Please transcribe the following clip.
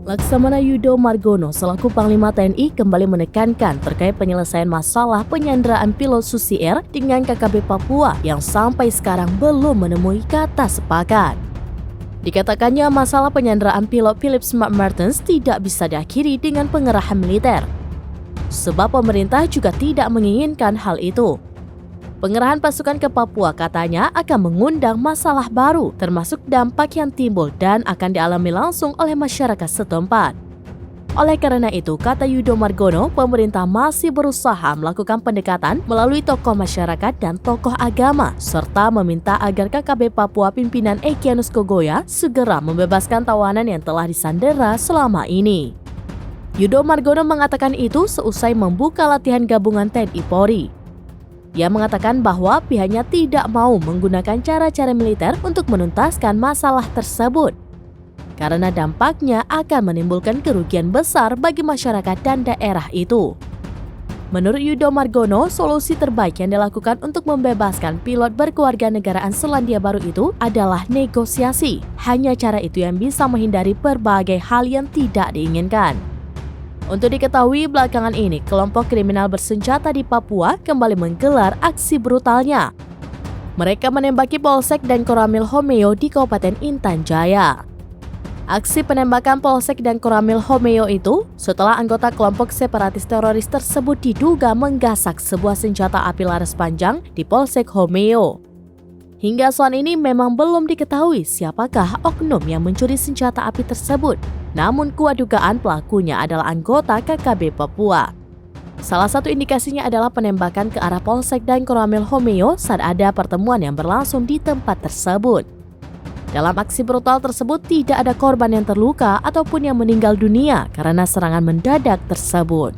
Laksamana Yudo Margono selaku Panglima TNI kembali menekankan terkait penyelesaian masalah penyanderaan pilot Susi Air dengan KKB Papua yang sampai sekarang belum menemui kata sepakat. Dikatakannya masalah penyanderaan pilot Philip Smart Martens tidak bisa diakhiri dengan pengerahan militer, sebab pemerintah juga tidak menginginkan hal itu. Pengerahan pasukan ke Papua katanya akan mengundang masalah baru, termasuk dampak yang timbul dan akan dialami langsung oleh masyarakat setempat. Oleh karena itu, kata Yudo Margono, pemerintah masih berusaha melakukan pendekatan melalui tokoh masyarakat dan tokoh agama, serta meminta agar KKB Papua pimpinan Egyanus Kogoya segera membebaskan tawanan yang telah disandera selama ini. Yudo Margono mengatakan itu seusai membuka latihan gabungan TNI Polri. Dia mengatakan bahwa pihaknya tidak mau menggunakan cara-cara militer untuk menuntaskan masalah tersebut, karena dampaknya akan menimbulkan kerugian besar bagi masyarakat dan daerah itu. Menurut Yudo Margono, solusi terbaik yang dilakukan untuk membebaskan pilot berkewarganegaraan Selandia Baru itu adalah negosiasi. Hanya cara itu yang bisa menghindari berbagai hal yang tidak diinginkan. Untuk diketahui, belakangan ini kelompok kriminal bersenjata di Papua kembali menggelar aksi brutalnya. Mereka menembaki Polsek dan Koramil Homeo di Kabupaten Intan Jaya. Aksi penembakan Polsek dan Koramil Homeo itu setelah anggota kelompok separatis teroris tersebut diduga menggasak sebuah senjata api laras panjang di Polsek Homeo. Hingga saat ini memang belum diketahui siapakah oknum yang mencuri senjata api tersebut. Namun kuat dugaan pelakunya adalah anggota KKB Papua. Salah satu indikasinya adalah penembakan ke arah Polsek dan Koramil Homeo saat ada pertemuan yang berlangsung di tempat tersebut. Dalam aksi brutal tersebut tidak ada korban yang terluka ataupun yang meninggal dunia karena serangan mendadak tersebut.